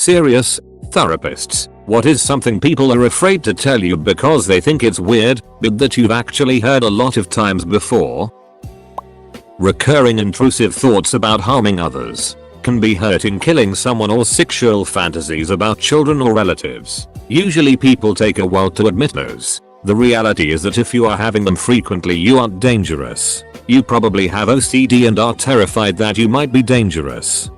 serious. Therapists, what is something people are afraid to tell you because they think it's weird, but that you've actually heard a lot of times before? Recurring intrusive thoughts about harming others can be hurting, killing someone, or sexual fantasies about children or relatives. Usually people take a while to admit those. The reality is that if you are having them frequently, you aren't dangerous. You probably have OCD and are terrified that you might be dangerous.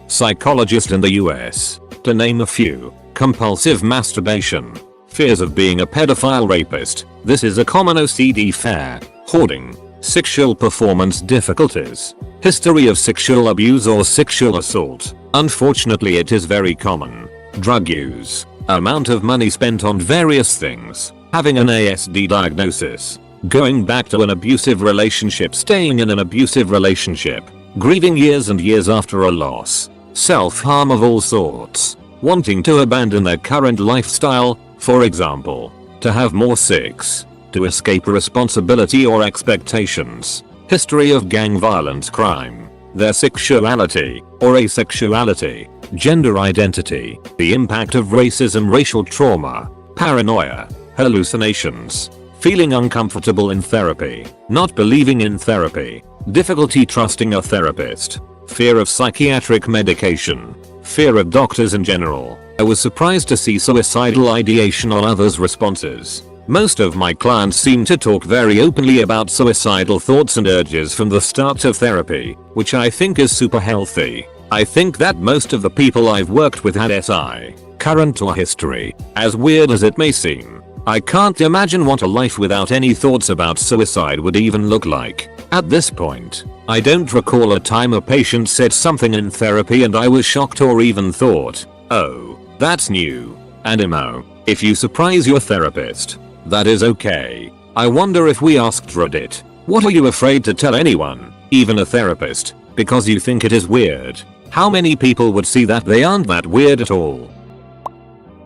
Psychologist in the US. To name a few: compulsive masturbation, fears of being a pedophile rapist, this is a common OCD fear, hoarding, sexual performance difficulties, history of sexual abuse or sexual assault, unfortunately it is very common, drug use, amount of money spent on various things, having an ASD diagnosis, going back to an abusive relationship, staying in an abusive relationship, grieving years and years after a loss, self-harm of all sorts, wanting to abandon their current lifestyle, for example, to have more sex, to escape responsibility or expectations, history of gang violence, crime, their sexuality or asexuality, gender identity, the impact of racism, racial trauma, paranoia, hallucinations, feeling uncomfortable in therapy, not believing in therapy, difficulty trusting a therapist, fear of psychiatric medication, fear of doctors in general. I was surprised to see suicidal ideation on others' responses. Most of my clients seem to talk very openly about suicidal thoughts and urges from the start of therapy, which I think is super healthy. I think that most of the people I've worked with had SI, current or history, as weird as it may seem. I can't imagine what a life without any thoughts about suicide would even look like. At this point, I don't recall a time a patient said something in therapy and I was shocked or even thought, oh, that's new. And if you surprise your therapist, that is okay. I wonder if we asked Reddit, what are you afraid to tell anyone, even a therapist, because you think it is weird? How many people would see that they aren't that weird at all?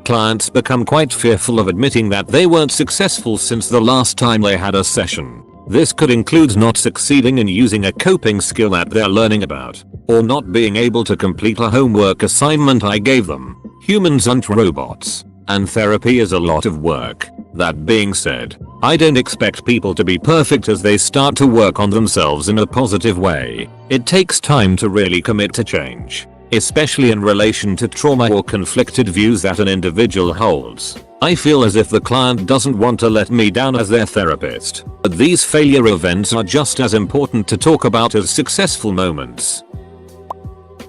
Clients become quite fearful of admitting that they weren't successful since the last time they had a session. This could include not succeeding in using a coping skill that they're learning about, or not being able to complete a homework assignment I gave them. Humans aren't robots, and therapy is a lot of work. That being said, I don't expect people to be perfect as they start to work on themselves in a positive way. It takes time to really commit to change, especially in relation to trauma or conflicted views that an individual holds. I feel as if the client doesn't want to let me down as their therapist, but these failure events are just as important to talk about as successful moments.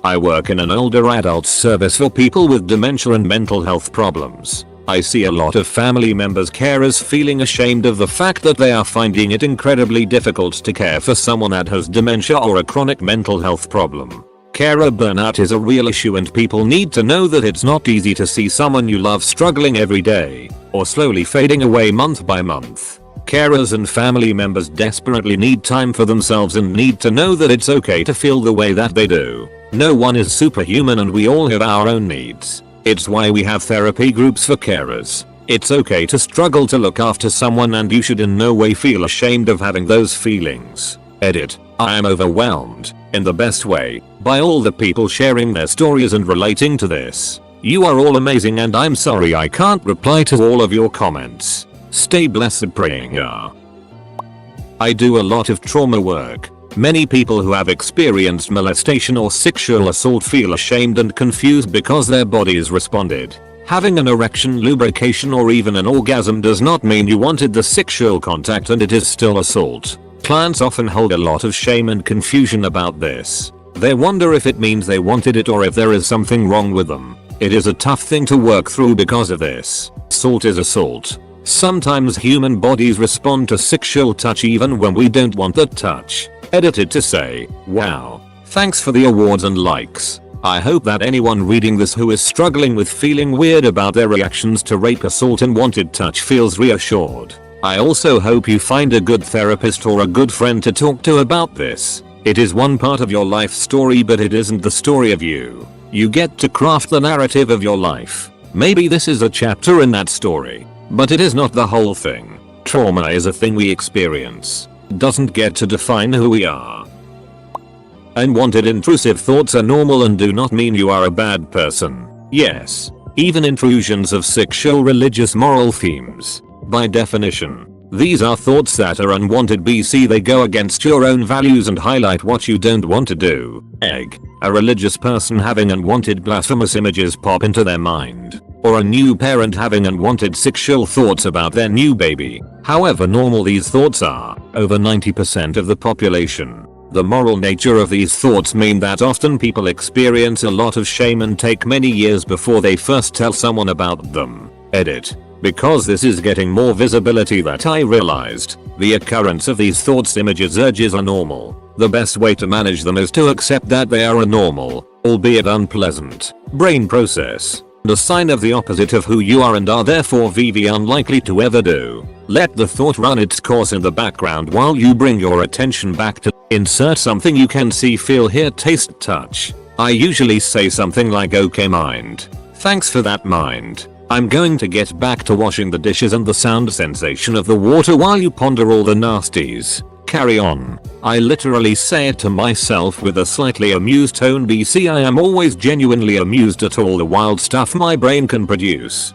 I work in an older adult service for people with dementia and mental health problems. I see a lot of family members, carers feeling ashamed of the fact that they are finding it incredibly difficult to care for someone that has dementia or a chronic mental health problem. Carer burnout is a real issue and people need to know that it's not easy to see someone you love struggling every day, or slowly fading away month by month. Carers and family members desperately need time for themselves and need to know that it's okay to feel the way that they do. No one is superhuman and we all have our own needs. It's why we have therapy groups for carers. It's okay to struggle to look after someone and you should in no way feel ashamed of having those feelings. Edit. I am overwhelmed, in the best way, by all the people sharing their stories and relating to this. You are all amazing and I'm sorry I can't reply to all of your comments. Stay blessed, praying. I do a lot of trauma work. Many people who have experienced molestation or sexual assault feel ashamed and confused because their bodies responded. Having an erection, lubrication or even an orgasm does not mean you wanted the sexual contact and it is still assault. Clients often hold a lot of shame and confusion about this. They wonder if it means they wanted it or if there is something wrong with them. It is a tough thing to work through because of this. Assault is assault. Sometimes human bodies respond to sexual touch even when we don't want that touch. Edited to say, wow, thanks for the awards and likes. I hope that anyone reading this who is struggling with feeling weird about their reactions to rape, assault and wanted touch feels reassured. I also hope you find a good therapist or a good friend to talk to about this. It is one part of your life story, but it isn't the story of you. You get to craft the narrative of your life. Maybe this is a chapter in that story, but it is not the whole thing. Trauma is a thing we experience. It doesn't get to define who we are. Unwanted intrusive thoughts are normal and do not mean you are a bad person. Yes, even intrusions of sexual, religious, moral themes. By definition, these are thoughts that are unwanted. BC they go against your own values and highlight what you don't want to do. Egg. A religious person having unwanted blasphemous images pop into their mind. Or a new parent having unwanted sexual thoughts about their new baby. However normal these thoughts are, over 90% of the population. The moral nature of these thoughts mean that often people experience a lot of shame and take many years before they first tell someone about them. Edit. Because this is getting more visibility that I realized, the occurrence of these thoughts, images, urges are normal. The best way to manage them is to accept that they are a normal, albeit unpleasant, brain process. And a sign of the opposite of who you are and are therefore VV unlikely to ever do. Let the thought run its course in the background while you bring your attention back to insert something you can see, feel, hear, taste, touch. I usually say something like, okay mind. Thanks for that mind. I'm going to get back to washing the dishes, and the sound sensation of the water while you ponder all the nasties. Carry on. I literally say it to myself with a slightly amused tone. BC I am always genuinely amused at all the wild stuff my brain can produce.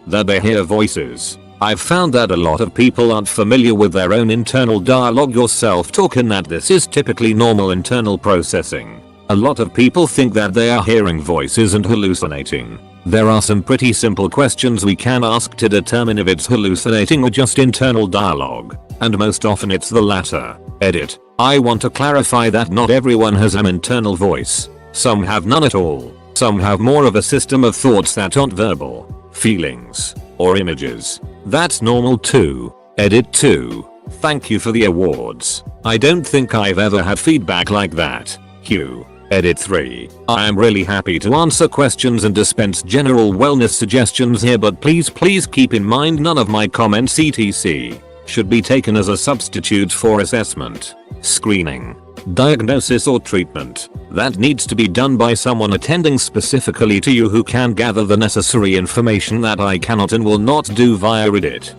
That they hear voices. I've found that a lot of people aren't familiar with their own internal dialogue, your self-talk, and that this is typically normal internal processing. A lot of people think that they are hearing voices and hallucinating. There are some pretty simple questions we can ask to determine if it's hallucinating or just internal dialogue, and most often it's the latter. Edit. I want to clarify that not everyone has an internal voice. Some have none at all. Some have more of a system of thoughts that aren't verbal, feelings, or images. That's normal too. Edit 2. Thank you for the awards. I don't think I've ever had feedback like that. Q. Edit 3. I am really happy to answer questions and dispense general wellness suggestions here, but please keep in mind none of my comments etc. should be taken as a substitute for assessment, screening, diagnosis or treatment. That needs to be done by someone attending specifically to you who can gather the necessary information that I cannot and will not do via Reddit.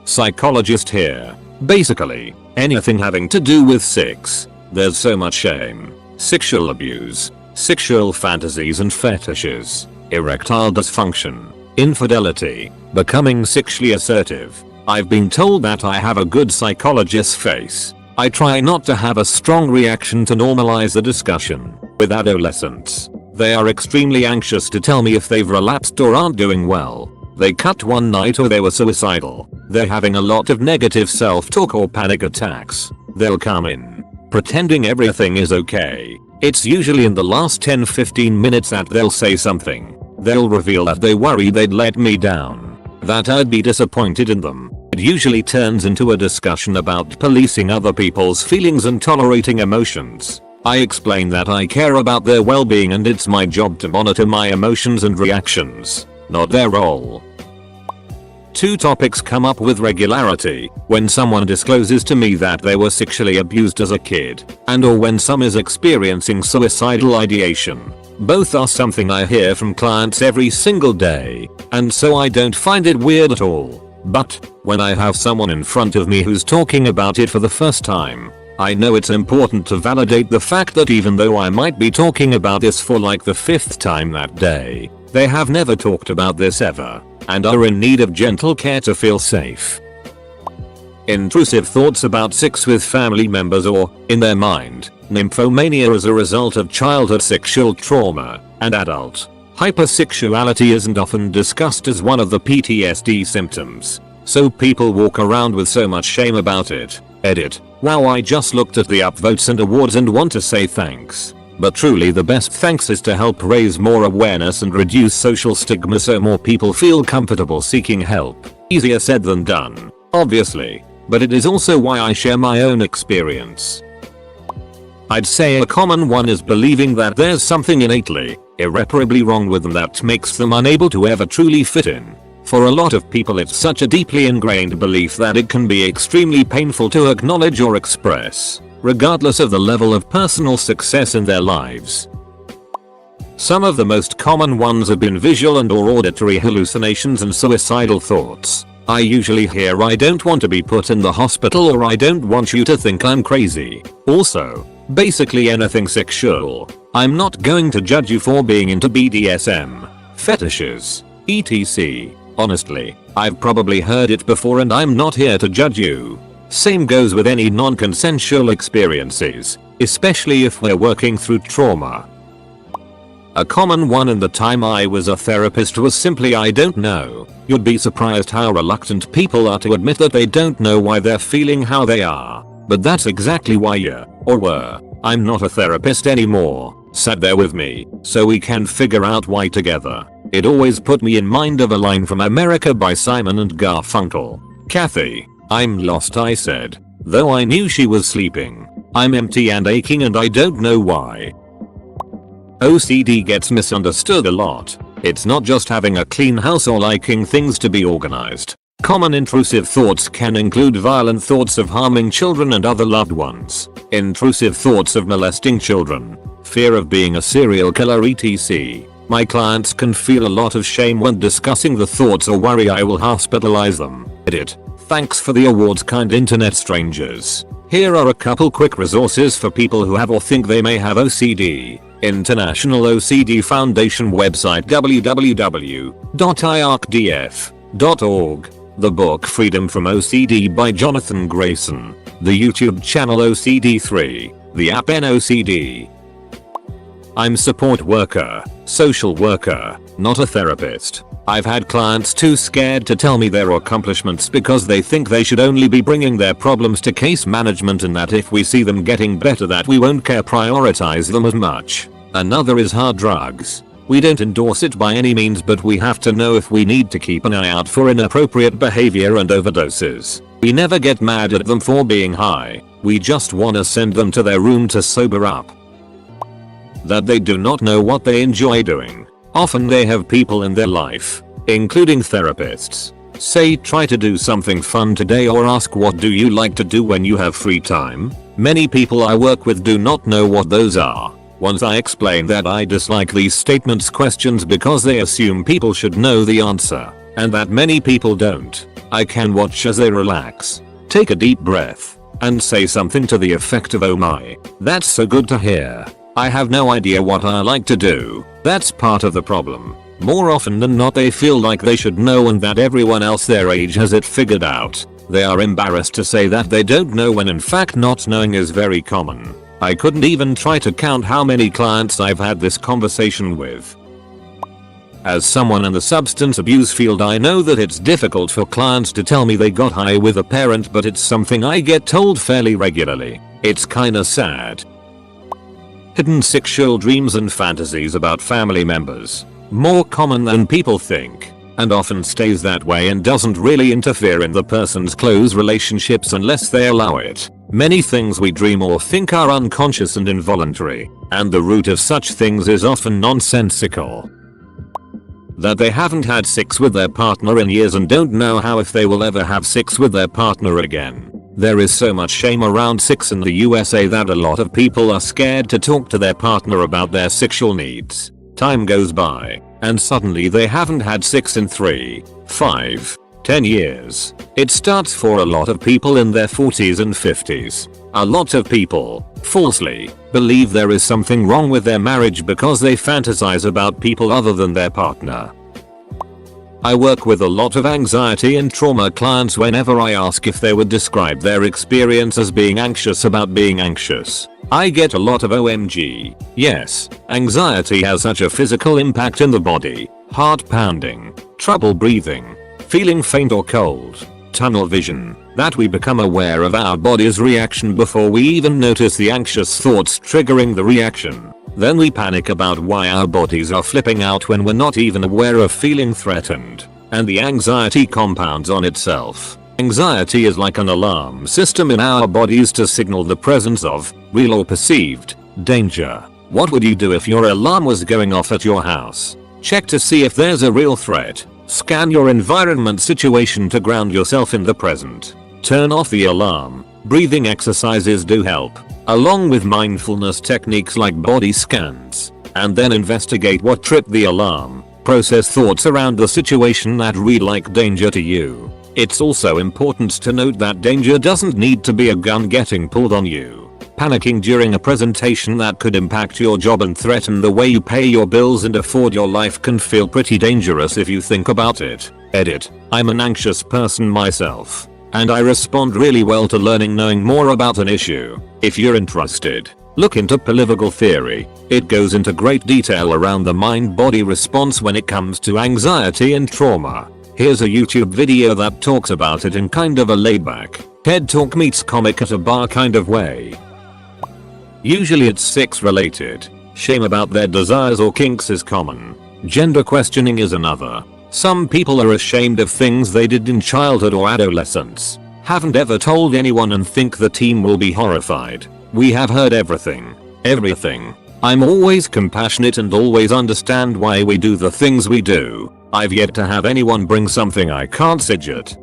Psychologist here. Basically, anything having to do with sex. There's so much shame, sexual abuse, sexual fantasies and fetishes, erectile dysfunction, infidelity, becoming sexually assertive. I've been told that I have a good psychologist's face. I try not to have a strong reaction to normalize the discussion. With adolescents, they are extremely anxious to tell me if they've relapsed or aren't doing well. They cut one night or they were suicidal. They're having a lot of negative self-talk or panic attacks. They'll come in pretending everything is okay. It's usually in the last 10-15 minutes that they'll say something. They'll reveal that they worry they'd let me down, that I'd be disappointed in them. It usually turns into a discussion about policing other people's feelings and tolerating emotions. I explain that I care about their well-being and it's my job to monitor my emotions and reactions, not their role. Two topics come up with regularity: when someone discloses to me that they were sexually abused as a kid, and or when some is experiencing suicidal ideation. Both are something I hear from clients every single day, and so I don't find it weird at all. But when I have someone in front of me who's talking about it for the first time, I know it's important to validate the fact that even though I might be talking about this for like the 5th time that day, they have never talked about this ever, and are in need of gentle care to feel safe. Intrusive thoughts about sex with family members or, in their mind, nymphomania as a result of childhood sexual trauma, and adult hypersexuality isn't often discussed as one of the PTSD symptoms, so people walk around with so much shame about it. Edit. Wow, I just looked at the upvotes and awards and want to say thanks. But truly the best thanks is to help raise more awareness and reduce social stigma so more people feel comfortable seeking help. Easier said than done, obviously, but it is also why I share my own experience. I'd say a common one is believing that there's something innately, irreparably wrong with them that makes them unable to ever truly fit in. For a lot of people it's such a deeply ingrained belief that it can be extremely painful to acknowledge or express, regardless of the level of personal success in their lives. Some of the most common ones have been visual and or auditory hallucinations and suicidal thoughts. I usually hear I don't want to be put in the hospital or I don't want you to think I'm crazy. Also, Basically anything sexual. I'm not going to judge you for being into BDSM, fetishes, etc. Honestly, I've probably heard it before and I'm not here to judge you. Same goes with any non-consensual experiences, especially if we're working through trauma. A common one in the time I was a therapist was simply I don't know. You'd be surprised how reluctant people are to admit that they don't know why they're feeling how they are. But that's exactly why you, or were, I'm not a therapist anymore, sat there with me, so we can figure out why together. It always put me in mind of a line from America by Simon and Garfunkel. Kathy, I'm lost, I said, though I knew she was sleeping. I'm empty and aching and I don't know why. OCD gets misunderstood a lot. It's not just having a clean house or liking things to be organized. Common intrusive thoughts can include violent thoughts of harming children and other loved ones, intrusive thoughts of molesting children, fear of being a serial killer, etc. My clients can feel a lot of shame when discussing the thoughts or worry I will hospitalize them. Edit. Thanks for the awards, kind internet strangers. Here are a couple quick resources for people who have or think they may have OCD. International OCD Foundation website www.iarcdf.org. The book Freedom from OCD by Jonathan Grayson. The YouTube channel OCD3. The app NOCD. I'm support worker, social worker, not a therapist. I've had clients too scared to tell me their accomplishments because they think they should only be bringing their problems to case management and that if we see them getting better that we won't prioritize them as much. Another is hard drugs. We don't endorse it by any means, but we have to know if we need to keep an eye out for inappropriate behavior and overdoses. We never get mad at them for being high. We just wanna send them to their room to sober up. That they do not know what they enjoy doing. Often they have people in their life, including therapists, say try to do something fun today or ask what do you like to do when you have free time. Many people I work with do not know what those are. Once I explain that I dislike these statements questions because they assume people should know the answer, and that many people don't, I can watch as they relax, take a deep breath, and say something to the effect of oh my, that's so good to hear. I have no idea what I like to do. That's part of the problem. More often than not they feel like they should know and that everyone else their age has it figured out. They are embarrassed to say that they don't know when in fact not knowing is very common. I couldn't even try to count how many clients I've had this conversation with. As someone in the substance abuse field, I know that it's difficult for clients to tell me they got high with a parent, but it's something I get told fairly regularly. It's kinda sad. Hidden sexual dreams and fantasies about family members. More common than people think, and often stays that way and doesn't really interfere in the person's close relationships unless they allow it. Many things we dream or think are unconscious and involuntary, and the root of such things is often nonsensical. That they haven't had sex with their partner in years and don't know how if they will ever have sex with their partner again. There is so much shame around sex in the USA that a lot of people are scared to talk to their partner about their sexual needs. Time goes by, and suddenly they haven't had sex in 3, 5, 10 years. It starts for a lot of people in their 40s and 50s. A lot of people, falsely, believe there is something wrong with their marriage because they fantasize about people other than their partner. I work with a lot of anxiety and trauma clients. Whenever I ask if they would describe their experience as being anxious about being anxious, I get a lot of OMG. Yes, anxiety has such a physical impact in the body. Heart pounding, trouble breathing, feeling faint or cold, tunnel vision, that we become aware of our body's reaction before we even notice the anxious thoughts triggering the reaction. Then we panic about why our bodies are flipping out when we're not even aware of feeling threatened, and the anxiety compounds on itself. Anxiety is like an alarm system in our bodies to signal the presence of, real or perceived, danger. What would you do if your alarm was going off at your house? Check to see if there's a real threat. Scan your environment situation to ground yourself in the present. Turn off the alarm. Breathing exercises do help, along with mindfulness techniques like body scans, and then investigate what tripped the alarm. Process thoughts around the situation that read like danger to you. It's also important to note that danger doesn't need to be a gun getting pulled on you. Panicking during a presentation that could impact your job and threaten the way you pay your bills and afford your life can feel pretty dangerous if you think about it. Edit. I'm an anxious person myself, and I respond really well to knowing more about an issue. If you're interested, look into political theory. It goes into great detail around the mind-body response when it comes to anxiety and trauma. Here's a YouTube video that talks about it in kind of a laid-back, TED Talk meets comic at a bar kind of way. Usually it's sex related. Shame about their desires or kinks is common. Gender questioning is another. Some people are ashamed of things they did in childhood or adolescence. Haven't ever told anyone and think the team will be horrified. We have heard everything. Everything. I'm always compassionate and always understand why we do the things we do. I've yet to have anyone bring something I can't sidget.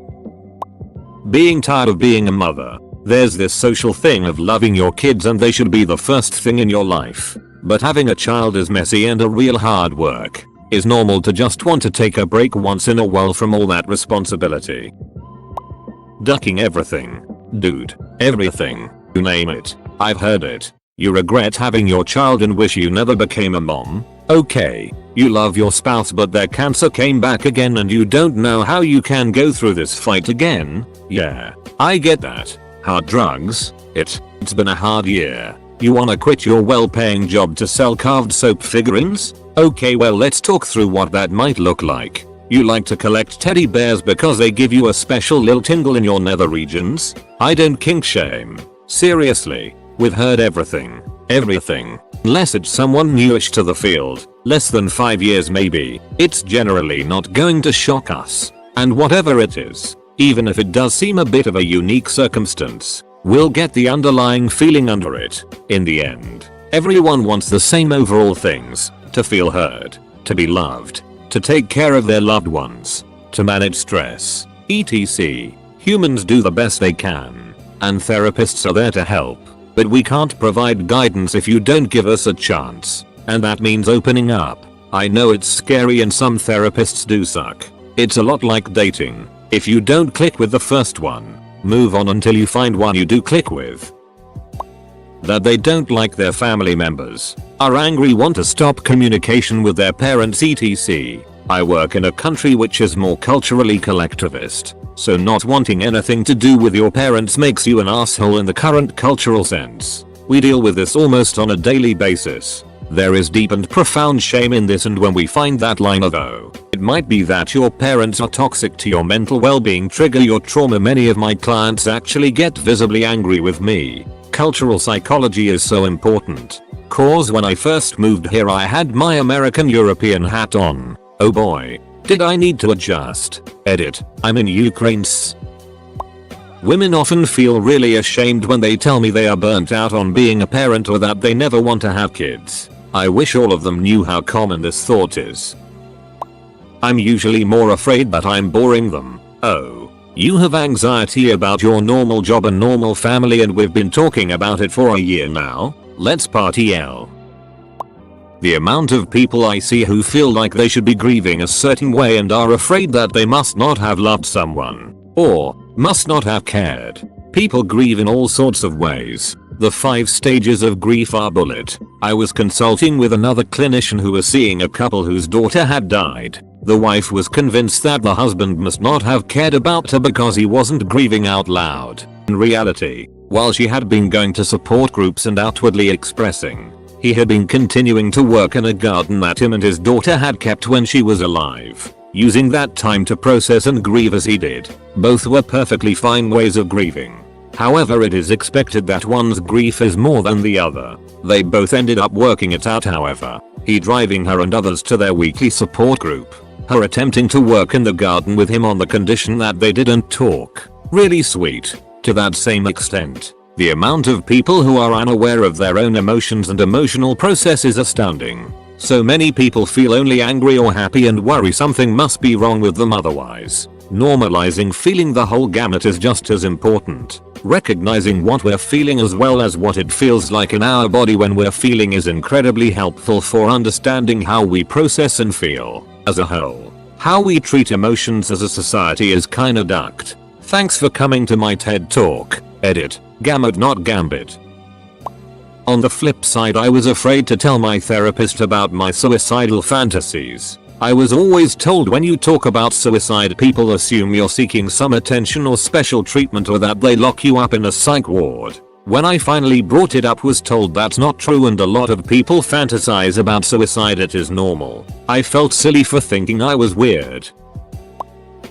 Being tired of being a mother. There's this social thing of loving your kids and they should be the first thing in your life. But having a child is messy and a real hard work. It's normal to just want to take a break once in a while from all that responsibility. Ducking everything. Dude, everything. You name it. I've heard it. You regret having your child and wish you never became a mom? Okay. You love your spouse but their cancer came back again and you don't know how you can go through this fight again? Yeah, I get that. Hard drugs? It's been a hard year. You wanna quit your well-paying job to sell carved soap figurines? Okay, well let's talk through what that might look like. You like to collect teddy bears because they give you a special little tingle in your nether regions? I don't kink shame. Seriously, we've heard everything. Everything. Unless it's someone newish to the field, less than 5 years maybe, it's generally not going to shock us. And whatever it is, even if it does seem a bit of a unique circumstance, we'll get the underlying feeling under it. In the end, everyone wants the same overall things: to feel heard, to be loved, to take care of their loved ones, to manage stress, etc. Humans do the best they can, and therapists are there to help. But we can't provide guidance if you don't give us a chance. And that means opening up. I know it's scary and some therapists do suck. It's a lot like dating. If you don't click with the first one, move on until you find one you do click with. That they don't like their family members, are angry, want to stop communication with their parents, etc. I work in a country which is more culturally collectivist, so not wanting anything to do with your parents makes you an asshole in the current cultural sense. We deal with this almost on a daily basis. There is deep and profound shame in this, and when we find that line of it might be that your parents are toxic to your mental well-being, trigger your trauma. Many of my clients actually get visibly angry with me. Cultural psychology is so important. Cause when I first moved here I had my American European hat on. Oh boy, did I need to adjust. Edit. I'm in Ukraine. Women often feel really ashamed when they tell me they are burnt out on being a parent or that they never want to have kids. I wish all of them knew how common this thought is. I'm usually more afraid that I'm boring them. Oh, you have anxiety about your normal job and normal family and we've been talking about it for a year now? Let's party L. The amount of people I see who feel like they should be grieving a certain way and are afraid that they must not have loved someone, or must not have cared. People grieve in all sorts of ways. The 5 stages of grief are bullet. I was consulting with another clinician who was seeing a couple whose daughter had died. The wife was convinced that the husband must not have cared about her because he wasn't grieving out loud. In reality, while she had been going to support groups and outwardly expressing, he had been continuing to work in a garden that him and his daughter had kept when she was alive, using that time to process and grieve as he did. Both were perfectly fine ways of grieving. However, it is expected that one's grief is more than the other. They both ended up working it out, however, he driving her and others to their weekly support group, her attempting to work in the garden with him on the condition that they didn't talk. Really sweet. To that same extent, the amount of people who are unaware of their own emotions and emotional process is astounding. So many people feel only angry or happy and worry something must be wrong with them otherwise. Normalizing feeling the whole gamut is just as important. Recognizing what we're feeling as well as what it feels like in our body when we're feeling is incredibly helpful for understanding how we process and feel as a whole. How we treat emotions as a society is kinda ducked. Thanks for coming to my TED Talk. Edit. Gamut not Gambit. On the flip side, I was afraid to tell my therapist about my suicidal fantasies. I was always told when you talk about suicide, people assume you're seeking some attention or special treatment, or that they lock you up in a psych ward. When I finally brought it up, was told that's not true and a lot of people fantasize about suicide, it is normal. I felt silly for thinking I was weird.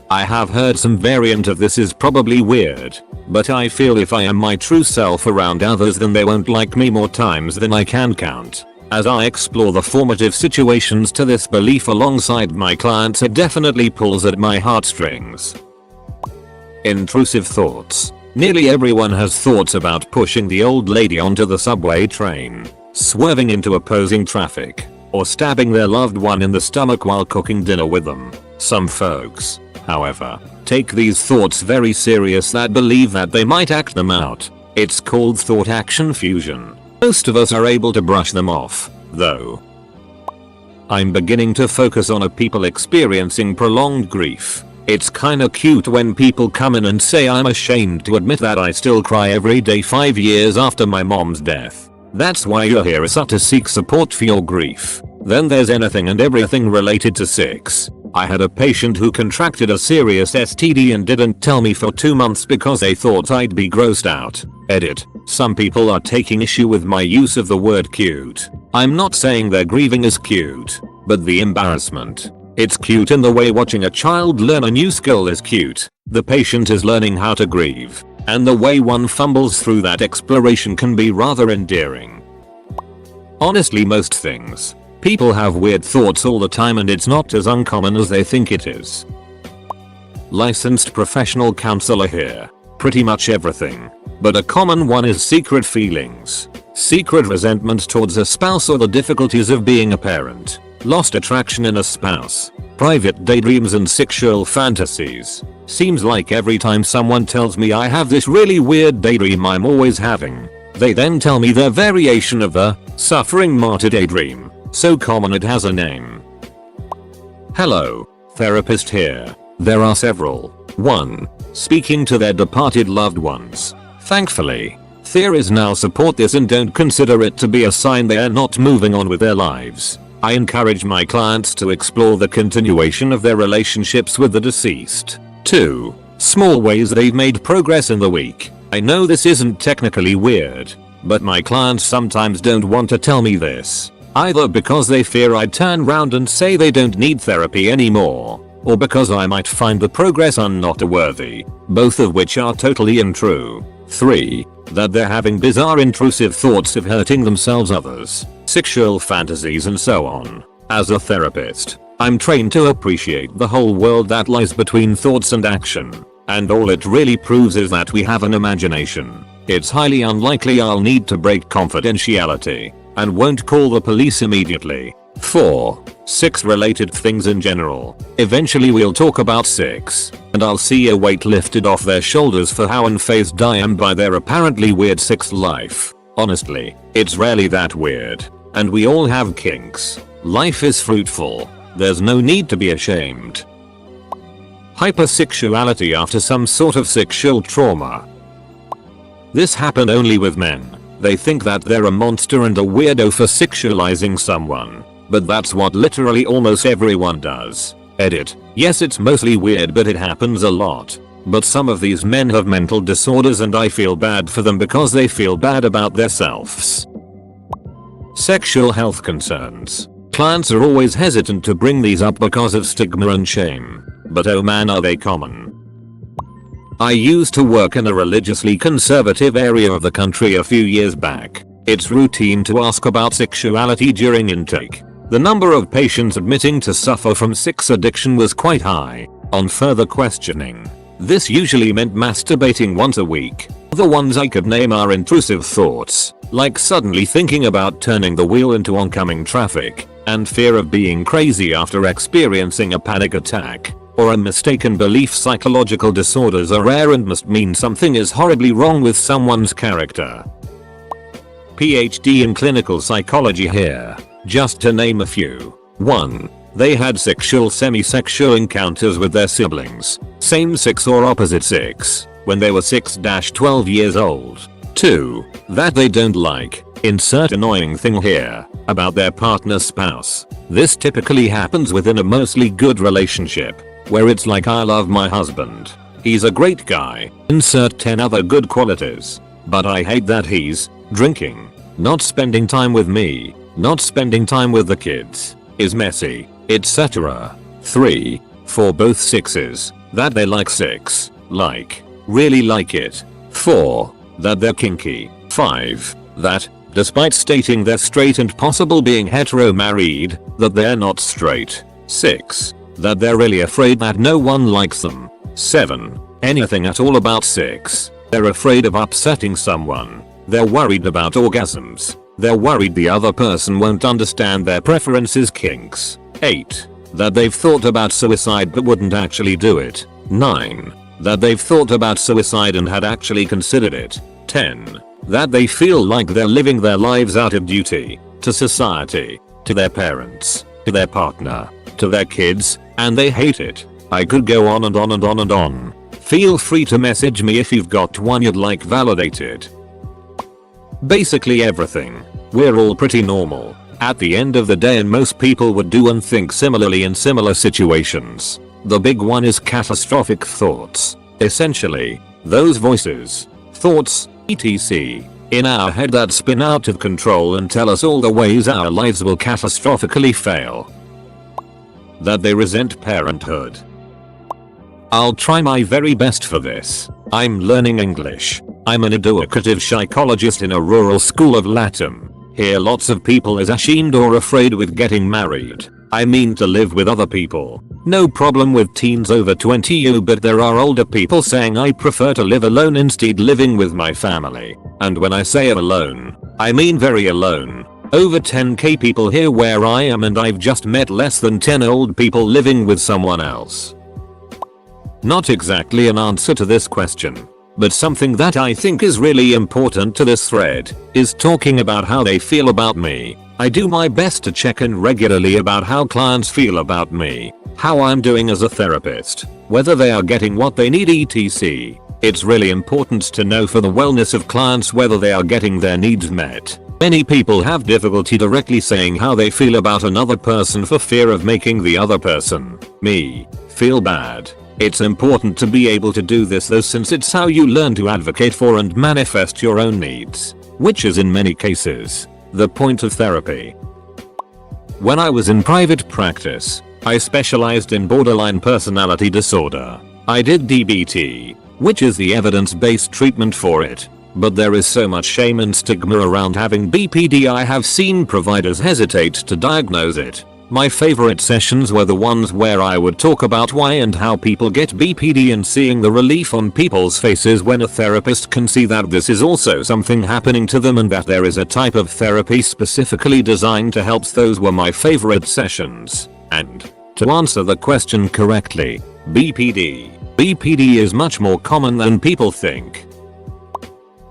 I have heard some variant of this is probably weird, but I feel if I am my true self around others, then they won't like me more times than I can count. As I explore the formative situations to this belief alongside my clients, it definitely pulls at my heartstrings. Intrusive thoughts. Nearly everyone has thoughts about pushing the old lady onto the subway train, swerving into opposing traffic, or stabbing their loved one in the stomach while cooking dinner with them. Some folks, however, take these thoughts very serious that believe that they might act them out. It's called thought-action fusion. Most of us are able to brush them off, though. I'm beginning to focus on people experiencing prolonged grief. It's kinda cute when people come in and say I'm ashamed to admit that I still cry every day 5 years after my mom's death. That's why you're here, is to seek support for your grief. Then there's anything and everything related to sex. I had a patient who contracted a serious STD and didn't tell me for 2 months because they thought I'd be grossed out. Edit. Some people are taking issue with my use of the word cute. I'm not saying their grieving is cute, but the embarrassment. It's cute in the way watching a child learn a new skill is cute. The patient is learning how to grieve, and the way one fumbles through that exploration can be rather endearing. Honestly, most things. People have weird thoughts all the time, and it's not as uncommon as they think it is. Licensed professional counselor here. Pretty much everything. But a common one is secret feelings. Secret resentment towards a spouse or the difficulties of being a parent. Lost attraction in a spouse. Private daydreams and sexual fantasies. Seems like every time someone tells me I have this really weird daydream I'm always having, they then tell me their variation of the suffering martyr daydream. So common it has a name. Hello, therapist here. There are several. 1. Speaking to their departed loved ones. Thankfully, theories now support this and don't consider it to be a sign they are not moving on with their lives. I encourage my clients to explore the continuation of their relationships with the deceased. 2. Small ways they've made progress in the week. I know this isn't technically weird, but my clients sometimes don't want to tell me this. Either because they fear I'd turn round and say they don't need therapy anymore, or because I might find the progress unnoteworthy, both of which are totally untrue. 3. That they're having bizarre intrusive thoughts of hurting themselves, others, sexual fantasies and so on. As a therapist, I'm trained to appreciate the whole world that lies between thoughts and action, and all it really proves is that we have an imagination. It's highly unlikely I'll need to break confidentiality, and won't call the police immediately. 4. Sex related things in general. Eventually we'll talk about sex, and I'll see a weight lifted off their shoulders for how unfazed I am by their apparently weird sex life. Honestly, it's rarely that weird, and we all have kinks. Life is fruitful. There's no need to be ashamed. Hypersexuality after some sort of sexual trauma. This happened only with men. They think that they're a monster and a weirdo for sexualizing someone. But that's what literally almost everyone does. Edit. Yes, it's mostly weird, but it happens a lot. But some of these men have mental disorders and I feel bad for them because they feel bad about themselves. Sexual health concerns. Clients are always hesitant to bring these up because of stigma and shame. But oh man, are they common. I used to work in a religiously conservative area of the country a few years back. It's routine to ask about sexuality during intake. The number of patients admitting to suffer from sex addiction was quite high. On further questioning, this usually meant masturbating once a week. The ones I could name are intrusive thoughts, like suddenly thinking about turning the wheel into oncoming traffic, and fear of being crazy after experiencing a panic attack, or a mistaken belief. Psychological disorders are rare and must mean something is horribly wrong with someone's character. PhD in clinical psychology here, just to name a few. 1. They had sexual semi-sexual encounters with their siblings, same sex or opposite sex, when they were 6-12 years old. 2. That they don't like, Insert annoying thing here about their partner's spouse. This typically happens within a mostly good relationship, where it's like I love my husband. He's a great guy. Insert 10 other good qualities. But I hate that he's drinking, not spending time with me, not spending time with the kids, is messy, etc. 3. For both 6s, that they like sex, like, really like it. 4. That they're kinky. 5. That, despite stating they're straight and possible being hetero married, that they're not straight. 6. That they're really afraid that no one likes them. 7. Anything at all about sex. They're afraid of upsetting someone. They're worried about orgasms. They're worried the other person won't understand their preferences, kinks. 8. That they've thought about suicide but wouldn't actually do it. 9. That they've thought about suicide and had actually considered it. 10. That they feel like they're living their lives out of duty to society, to their parents, to their partner, to their kids, and they hate it. I could go on and on and on and on. Feel free to message me if you've got one you'd like validated. Basically everything. We're all pretty normal at the end of the day, and most people would do and think similarly in similar situations. The big one is catastrophic thoughts. Essentially, those voices, thoughts, etc. in our head that spin out of control and tell us all the ways our lives will catastrophically fail. That they resent parenthood. I'll try my very best for this. I'm learning English. I'm an educative psychologist in a rural school of Latin. Here lots of people is ashamed or afraid with getting married. I mean to live with other people. No problem with teens over 20, but there are older people saying I prefer to live alone instead living with my family. And when I say alone, I mean very alone. Over 10k people here where I am, and I've just met less than 10 old people living with someone else. Not exactly an answer to this question, but something that I think is really important to this thread is talking about how they feel about me. I do my best to check in regularly about how clients feel about me, how I'm doing as a therapist, whether they are getting what they need, etc. It's really important to know for the wellness of clients whether they are getting their needs met. Many people have difficulty directly saying how they feel about another person for fear of making the other person, me, feel bad. It's important to be able to do this though, since it's how you learn to advocate for and manifest your own needs, which is in many cases the point of therapy. When I was in private practice, I specialized in borderline personality disorder. I did DBT, which is the evidence-based treatment for it. But there is so much shame and stigma around having BPD, I have seen providers hesitate to diagnose it. My favorite sessions were the ones where I would talk about why and how people get BPD, and seeing the relief on people's faces when a therapist can see that this is also something happening to them and that there is a type of therapy specifically designed to help. Those were my favorite sessions. And to answer the question correctly, BPD is much more common than people think.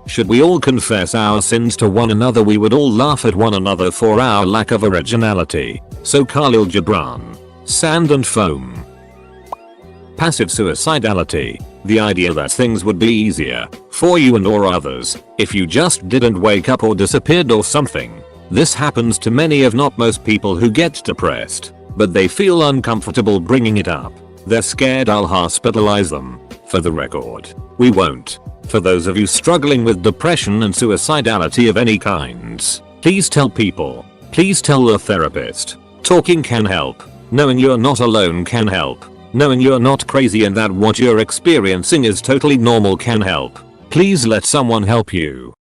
Should we all confess our sins to one another? We would all laugh at one another for our lack of originality. So Khalil Gibran. Sand and foam. Passive suicidality. The idea that things would be easier for you and or others if you just didn't wake up or disappeared or something. This happens to many if not most people who get depressed, but they feel uncomfortable bringing it up. They're scared I'll hospitalize them. For the record, we won't. For those of you struggling with depression and suicidality of any kinds, please tell people. Please tell a therapist. Talking can help. Knowing you're not alone can help. Knowing you're not crazy and that what you're experiencing is totally normal can help. Please let someone help you.